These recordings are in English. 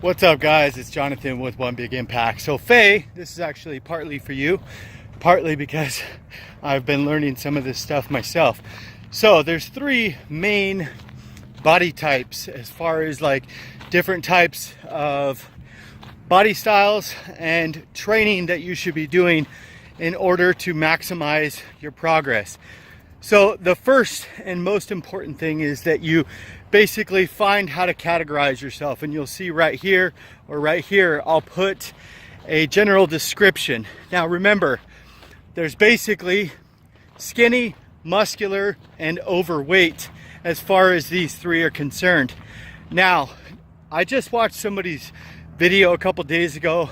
What's up, guys? It's Jonathan with One Big Impact. So Faye, this is actually partly for you, partly because I've been learning some of this stuff myself. So there's three main body types as far as like different types of body styles and training that you should be doing in order to maximize your progress. So the first and most important thing is that you basically find how to categorize yourself, and you'll see right here or right here I'll put a general description. Now remember, there's basically skinny, muscular, and overweight as far as these three are concerned. Now, I just watched somebody's video a couple days ago,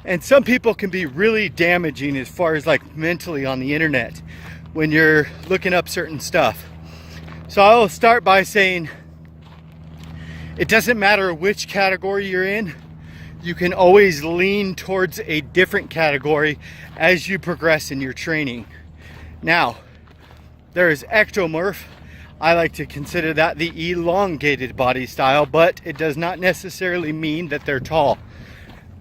and some people can be really damaging as far as like mentally on the internet when you're looking up certain stuff. So I'll start by saying it doesn't matter which category you're in, you can always lean towards a different category as you progress in your training. Now, there is ectomorph. I like to consider that the elongated body style, but it does not necessarily mean that they're tall.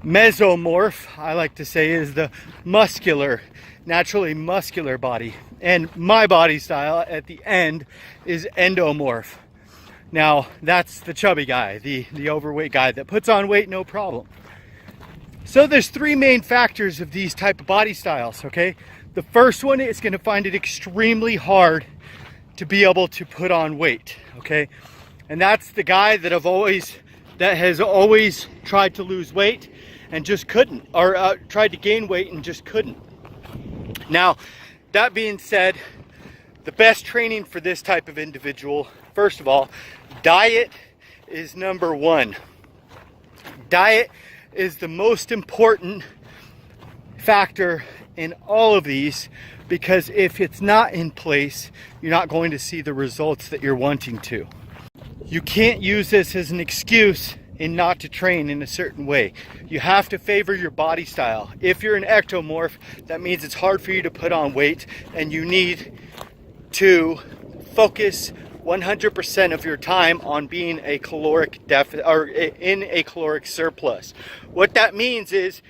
Mesomorph, I like to say, is the muscular, naturally muscular body. And my body style at the end is endomorph. Now, that's the chubby guy, the overweight guy that puts on weight no problem. So there's three main factors of these type of body styles, okay? The first one is going to find it extremely hard to be able to put on weight, okay? And that's the guy that has always tried to lose weight and just couldn't, or tried to gain weight and just couldn't. Now, that being said, the best training for this type of individual, first of all, diet is number one. Diet is the most important factor in all of these, because if it's not in place, you're not going to see the results that you're wanting to. You can't use this as an excuse in not to train in a certain way. You have to favor your body style. If you're an ectomorph, that means it's hard for you to put on weight, and you need to focus 100% of your time on being a caloric deficit or in a caloric surplus. What that means is,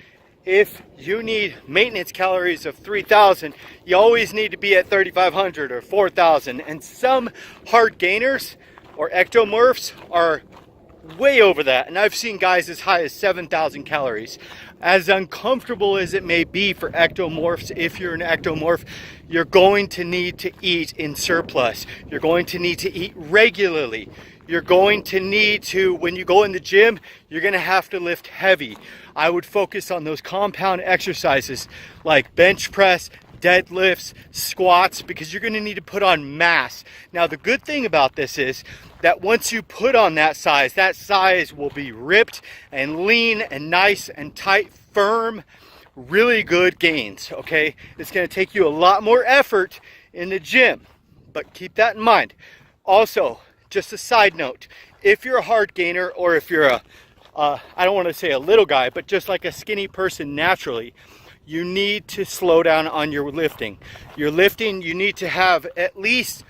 if you need maintenance calories of 3,000, you always need to be at 3,500 or 4,000. And some hard gainers or ectomorphs are way over that. And I've seen guys as high as 7,000 calories. As uncomfortable as it may be for ectomorphs, if you're an ectomorph, you're going to need to eat in surplus. You're going to need to eat regularly. You're going to need to, when you go in the gym, you're going to have to lift heavy. I would focus on those compound exercises like bench press, deadlifts, squats, because you're going to need to put on mass. Now, the good thing about this is that once you put on that size will be ripped and lean and nice and tight, firm, really good gains, okay? It's going to take you a lot more effort in the gym, but keep that in mind. Also, just a side note, if you're a hard gainer, or if you're I don't want to say a little guy, but just like a skinny person naturally, you need to slow down on your lifting. Your lifting, you need to have at least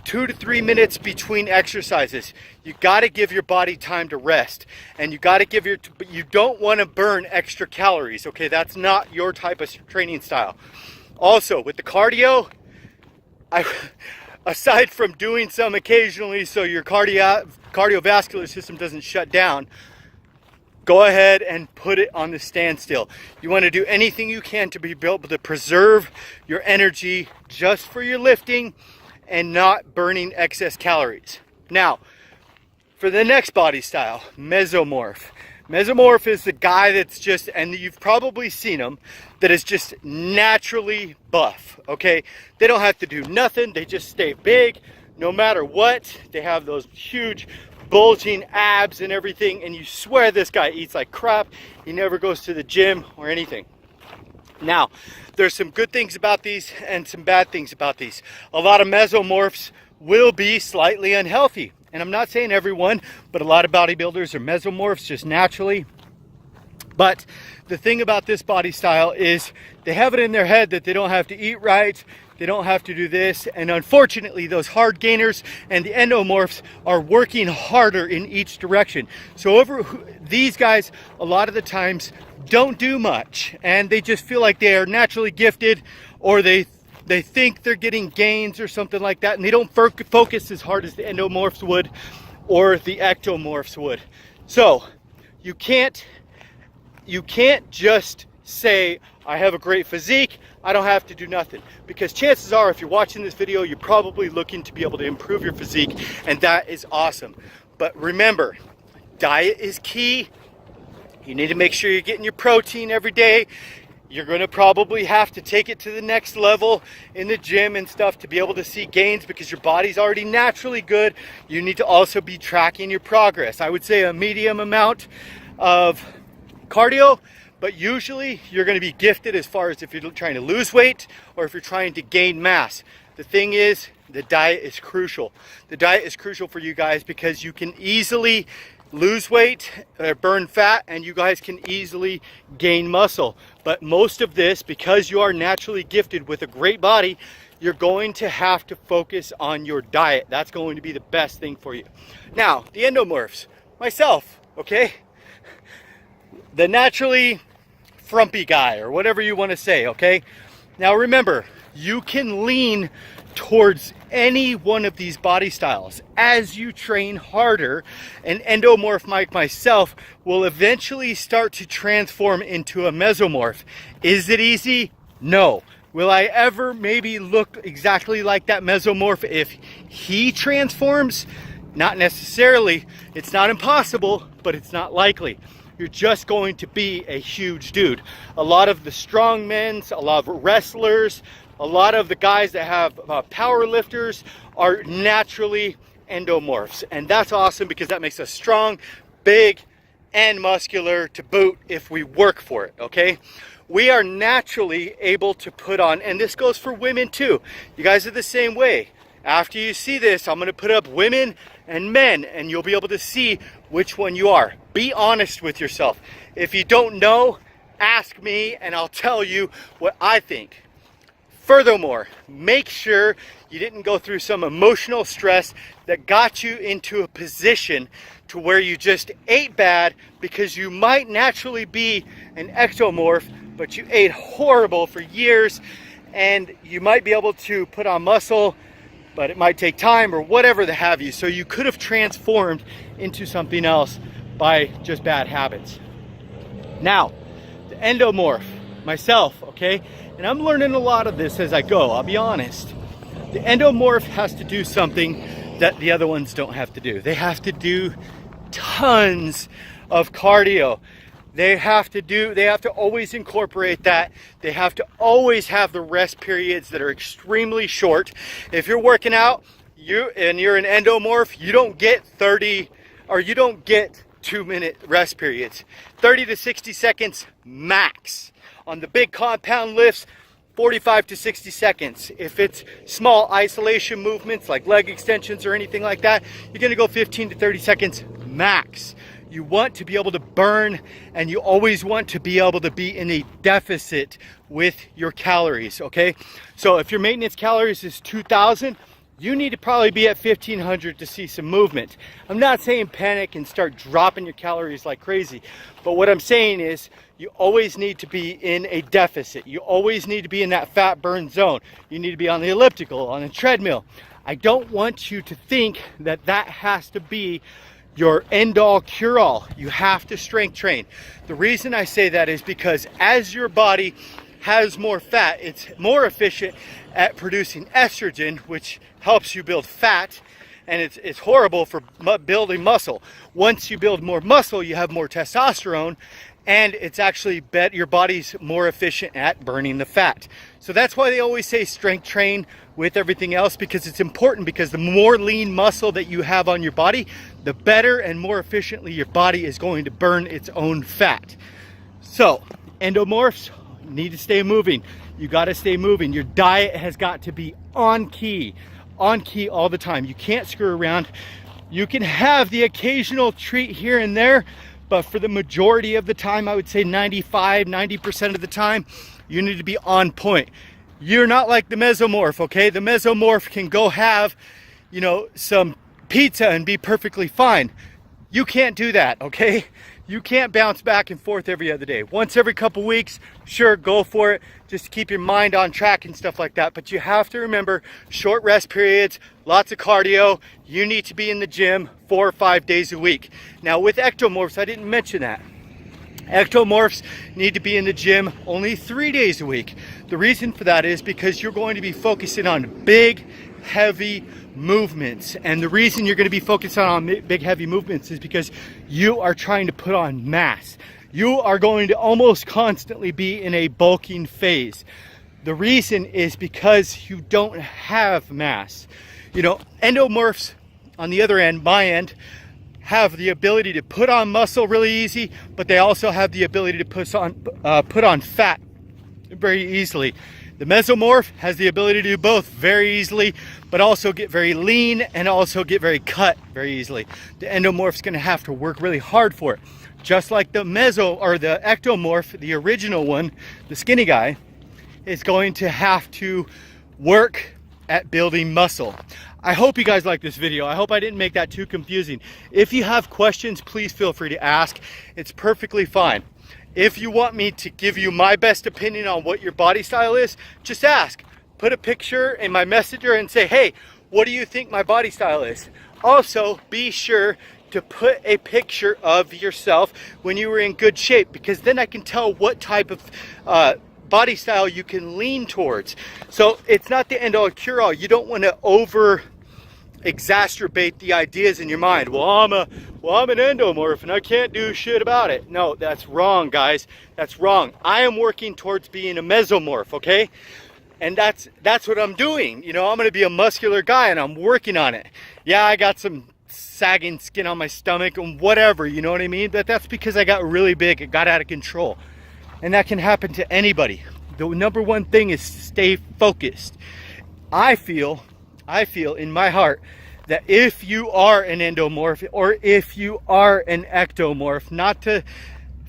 2 to 3 minutes between exercises. You got to give your body time to rest, and you got to but you don't want to burn extra calories, okay? That's not your type of training style. Also, with the cardio, aside from doing some occasionally so your cardiovascular system doesn't shut down, go ahead and put it on the standstill. You want to do anything you can to be able to preserve your energy just for your lifting and not burning excess calories. Now, for the next body style, mesomorph. Mesomorph is the guy that's just, and you've probably seen him, that is just naturally buff, okay? They don't have to do nothing. They just stay big no matter what. They have those huge bulging abs and everything, and you swear this guy eats like crap. He never goes to the gym or anything. Now, there's some good things about these and some bad things about these. A lot of mesomorphs will be slightly unhealthy. And I'm not saying everyone, but a lot of bodybuilders are mesomorphs just naturally. But the thing about this body style is they have it in their head that they don't have to eat right, They don't have to do this. And unfortunately, those hard gainers and the endomorphs are working harder in each direction. So these guys, a lot of the times, don't do much, and they just feel like they are naturally gifted, or they think they're getting gains or something like that, and they don't focus as hard as the endomorphs would or the ectomorphs would. So you can't just say, I have a great physique, I don't have to do nothing. Because chances are, if you're watching this video, you're probably looking to be able to improve your physique, and that is awesome. But remember, diet is key. You need to make sure you're getting your protein every day. You're going to probably have to take it to the next level in the gym and stuff to be able to see gains, because your body's already naturally good. You need to also be tracking your progress. I would say a medium amount of cardio, but usually you're going to be gifted as far as if you're trying to lose weight or if you're trying to gain mass. The thing is, the diet is crucial. The diet is crucial for you guys because you can easily lose weight, burn fat, and you guys can easily gain muscle. But most of this, because you are naturally gifted with a great body, you're going to have to focus on your diet. That's going to be the best thing for you. Now, the endomorphs, myself, okay? The naturally frumpy guy, or whatever you want to say, okay? Now remember, you can lean towards any one of these body styles. As you train harder, an endomorph like myself will eventually start to transform into a mesomorph. Is it easy? No. Will I ever maybe look exactly like that mesomorph if he transforms? Not necessarily. It's not impossible, but it's not likely. You're just going to be a huge dude. A lot of the strong men, a lot of wrestlers, a lot of the guys that have power lifters are naturally endomorphs. And that's awesome because that makes us strong, big, and muscular to boot if we work for it, okay? We are naturally able to put on, and this goes for women too. You guys are the same way. After you see this, I'm gonna put up women and men, and you'll be able to see which one you are. Be honest with yourself. If you don't know, ask me and I'll tell you what I think. Furthermore, make sure you didn't go through some emotional stress that got you into a position to where you just ate bad, because you might naturally be an ectomorph, but you ate horrible for years, and you might be able to put on muscle, but it might take time or whatever the have you. So you could have transformed into something else by just bad habits. Now, the endomorph, myself, okay? And I'm learning a lot of this as I go, I'll be honest. The endomorph has to do something that the other ones don't have to do. They have to do tons of cardio. They have to always incorporate that. They have to always have the rest periods that are extremely short. If you're working out, you're an endomorph, you don't get 2-minute rest periods. 30 to 60 seconds max. On the big compound lifts, 45 to 60 seconds. If it's small isolation movements like leg extensions or anything like that, you're gonna go 15 to 30 seconds max. You want to be able to burn, and you always want to be able to be in a deficit with your calories, okay? So if your maintenance calories is 2,000, you need to probably be at 1,500 to see some movement. I'm not saying panic and start dropping your calories like crazy, but what I'm saying is you always need to be in a deficit. You always need to be in that fat burn zone. You need to be on the elliptical, on a treadmill. I don't want you to think that that has to be your end-all cure-all. You have to strength train. The reason I say that is because as your body has more fat, it's more efficient at producing estrogen, which helps you build fat, and it's horrible for building muscle. Once you build more muscle, you have more testosterone, and it's actually your body's more efficient at burning the fat. So that's why they always say strength train with everything else, because it's important, because the more lean muscle that you have on your body, the better and more efficiently your body is going to burn its own fat. So endomorphs need to stay moving. You got to stay moving. Your diet has got to be on key all the time. You can't screw around. You can have the occasional treat here and there, but for the majority of the time, I would say 90% of the time, you need to be on point. you're not like the mesomorph, okay? The mesomorph can go have, you know, some pizza and be perfectly fine. You can't do that, okay? You can't bounce back and forth every other day. Once every couple weeks, sure, go for it. Just to keep your mind on track and stuff like that. But you have to remember short rest periods, lots of cardio. You need to be in the gym 4 or 5 days a week. Now with ectomorphs, I didn't mention that. Ectomorphs need to be in the gym only 3 days a week. The reason for that is because you're going to be focusing on big, heavy movements. And the reason you're going to be focusing on big, heavy movements is because you are trying to put on mass. You are going to almost constantly be in a bulking phase. The reason is because you don't have mass. You know, endomorphs, on the other end, my end, have the ability to put on muscle really easy, but they also have the ability to put on fat very easily. The mesomorph has the ability to do both very easily, but also get very lean and also get very cut very easily. The endomorph's going to have to work really hard for it. Just like the the ectomorph, the original one, the skinny guy, is going to have to work at building muscle. I hope you guys like this video. I hope I didn't make that too confusing. If you have questions, please feel free to ask. It's perfectly fine. If you want me to give you my best opinion on what your body style is, just ask. Put a picture in my messenger and say, hey, what do you think my body style is? Also, be sure to put a picture of yourself when you were in good shape, because then I can tell what type of body style you can lean towards. So it's not the end all cure all. You don't want to over exacerbate the ideas in your mind. Well, I'm an endomorph and I can't do shit about it. No, that's wrong, guys. That's wrong. I am working towards being a mesomorph, okay? And that's what I'm doing. You know, I'm going to be a muscular guy and I'm working on it. Yeah, I got some sagging skin on my stomach and whatever, you know what I mean? But that's because I got really big. It got out of control. And that can happen to anybody. The number one thing is stay focused. I feel in my heart that if you are an endomorph or if you are an ectomorph, not to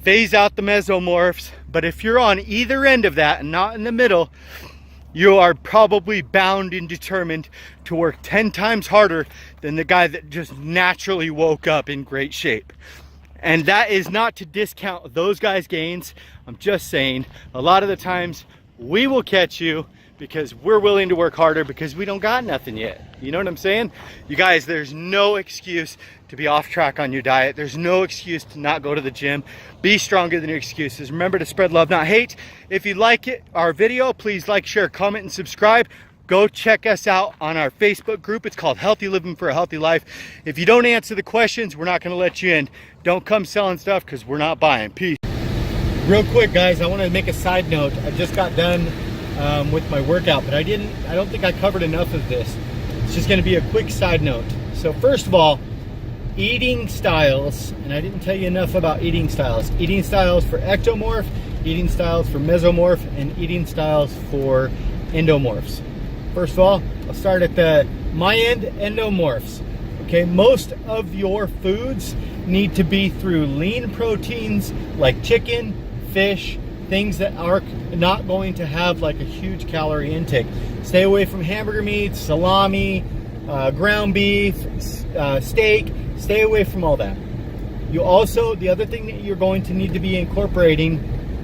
phase out the mesomorphs, but if you're on either end of that and not in the middle, you are probably bound and determined to work 10 times harder than the guy that just naturally woke up in great shape. And that is not to discount those guys' gains. I'm just saying, a lot of the times we will catch you because we're willing to work harder because we don't got nothing yet. You know what I'm saying? You guys, there's no excuse to be off track on your diet. There's no excuse to not go to the gym. Be stronger than your excuses. Remember to spread love, not hate. If you like our video, please like, share, comment, and subscribe. Go check us out on our Facebook group. It's called Healthy Living for a Healthy Life. If you don't answer the questions, we're not going to let you in. Don't come selling stuff because we're not buying. Peace. Real quick, guys, I want to make a side note. I just got done with my workout, but I don't think I covered enough of this. It's just going to be a quick side note. So first of all, eating styles, and I didn't tell you enough about eating styles. Eating styles for ectomorph, eating styles for mesomorph, and eating styles for endomorphs. First of all, I'll start at my end, endomorphs. Okay, most of your foods need to be through lean proteins like chicken, fish, things that are not going to have like a huge calorie intake. Stay away from hamburger meats, salami, ground beef, steak. Stay away from all that. The other thing that you're going to need to be incorporating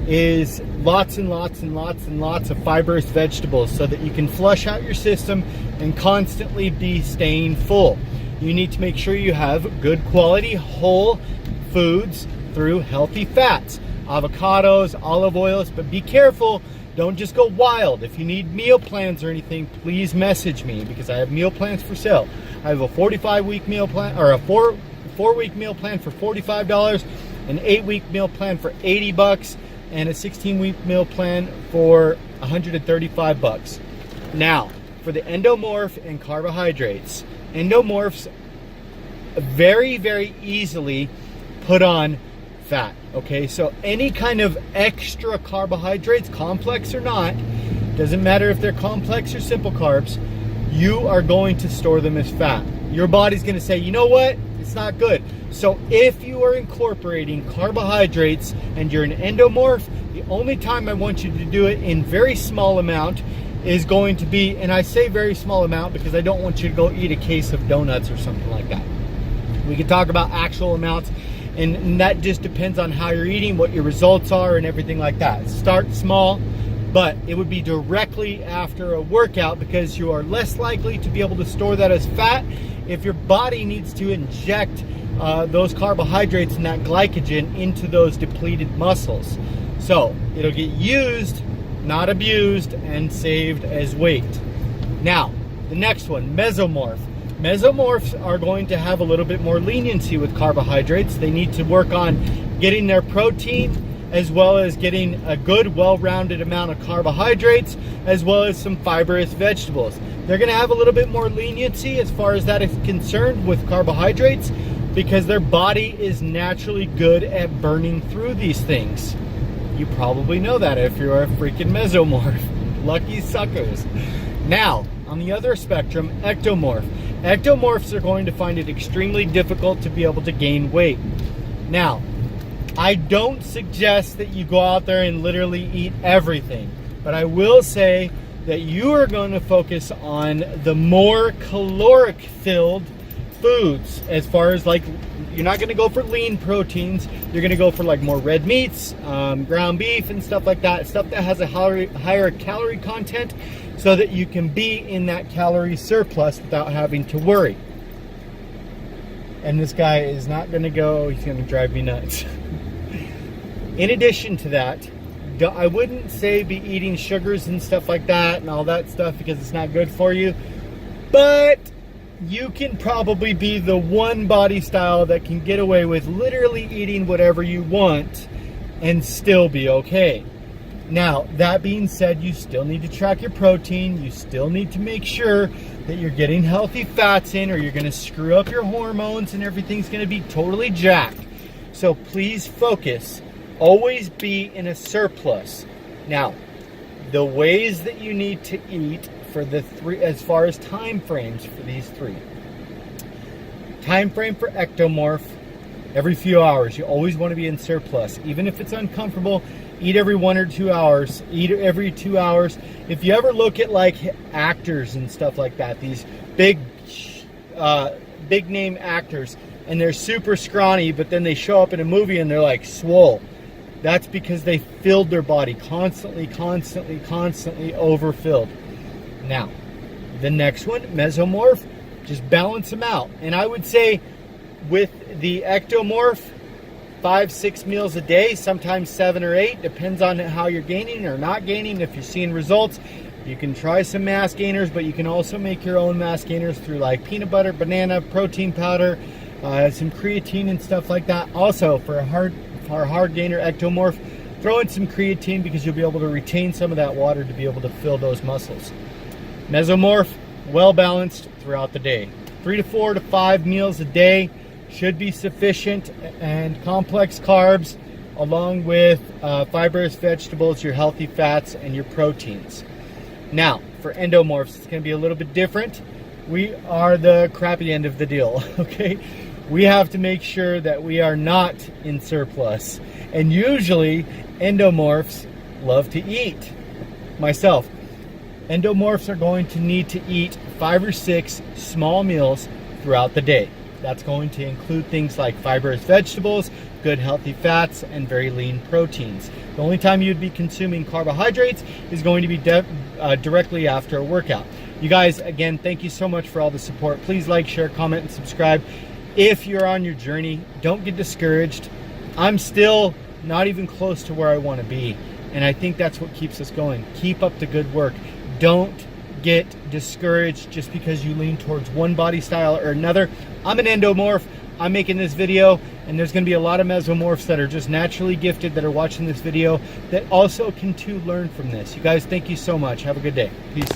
is lots and lots and lots and lots of fibrous vegetables so that you can flush out your system and constantly be staying full. You need to make sure you have good quality whole foods through healthy fats, avocados, olive oils, but be careful. Don't just go wild. If you need meal plans or anything, please message me because I have meal plans for sale. I have a 45-week meal plan, or a four-week meal plan for $45, an 8-week meal plan for $80, and a 16-week meal plan for $135. Now, for the endomorph and carbohydrates, endomorphs very, very easily put on fat. Okay, so any kind of extra carbohydrates, complex or not, doesn't matter if they're complex or simple carbs, you are going to store them as fat. Your body's going to say, you know what, it's not good. So if you are incorporating carbohydrates and you're an endomorph, the only time I want you to do it in very small amount is going to be, and I say very small amount because I don't want you to go eat a case of donuts or something like that. We can talk about actual amounts, and that just depends on how you're eating, what your results are, and everything like that. Start small, but it would be directly after a workout because you are less likely to be able to store that as fat if your body needs to inject those carbohydrates and that glycogen into those depleted muscles. So it'll get used, not abused, and saved as weight. Now, the next one, mesomorph. Mesomorphs are going to have a little bit more leniency with carbohydrates. They need to work on getting their protein as well as getting a good, well-rounded amount of carbohydrates as well as some fibrous vegetables. They're going to have a little bit more leniency as far as that is concerned with carbohydrates because their body is naturally good at burning through these things. You probably know that if you're a freaking mesomorph. Lucky suckers. Now, on the other spectrum, ectomorph. Ectomorphs are going to find it extremely difficult to be able to gain weight. Now, I don't suggest that you go out there and literally eat everything, but I will say that you are going to focus on the more caloric filled foods. As far as, like, you're not going to go for lean proteins, you're going to go for like more red meats, ground beef and stuff like that, stuff that has a higher calorie content so that you can be in that calorie surplus without having to worry. And this guy is not going to go, he's going to drive me nuts. In addition to that, I wouldn't say be eating sugars and stuff like that and all that stuff because it's not good for you, but you can probably be the one body style that can get away with literally eating whatever you want and still be okay. Now, that being said, you still need to track your protein. You still need to make sure that you're getting healthy fats in, or you're going to screw up your hormones and everything's going to be totally jacked. So please focus. Always be in a surplus. Now, the ways that you need to eat for the three, as far as time frames for these three. Time frame for ectomorph, every few hours. You always want to be in surplus. Even if it's uncomfortable, eat every 1 or 2 hours. Eat every 2 hours. If you ever look at like actors and stuff like that, these big name actors, and they're super scrawny, but then they show up in a movie and they're like swole. That's because they filled their body constantly overfilled. Now, the next one, mesomorph, just balance them out. And I would say with the ectomorph, 5-6 meals a day, sometimes 7 or 8, depends on how you're gaining or not gaining. If you're seeing results, you can try some mass gainers, but you can also make your own mass gainers through like peanut butter, banana, protein powder, some creatine and stuff like that. Also, for a hard gainer ectomorph, throw in some creatine because you'll be able to retain some of that water to be able to fill those muscles. Mesomorph, well balanced throughout the day. 3 to 4 to 5 meals a day should be sufficient, and complex carbs along with fibrous vegetables, your healthy fats, and your proteins. Now, for endomorphs, it's going to be a little bit different. We are the crappy end of the deal, okay? We have to make sure that we are not in surplus. And usually, endomorphs love to eat. Myself. Endomorphs are going to need to eat 5 or 6 small meals throughout the day. That's going to include things like fibrous vegetables, good healthy fats, and very lean proteins. The only time you'd be consuming carbohydrates is going to be directly after a workout. You guys, again, thank you so much for all the support. Please like, share, comment, and subscribe. If you're on your journey, don't get discouraged. I'm still not even close to where I want to be, and I think that's what keeps us going. Keep up the good work. Don't get discouraged just because you lean towards one body style or another. I'm an endomorph. I'm making this video, and there's going to be a lot of mesomorphs that are just naturally gifted that are watching this video that also can too learn from this. You guys, thank you so much. Have a good day. Peace.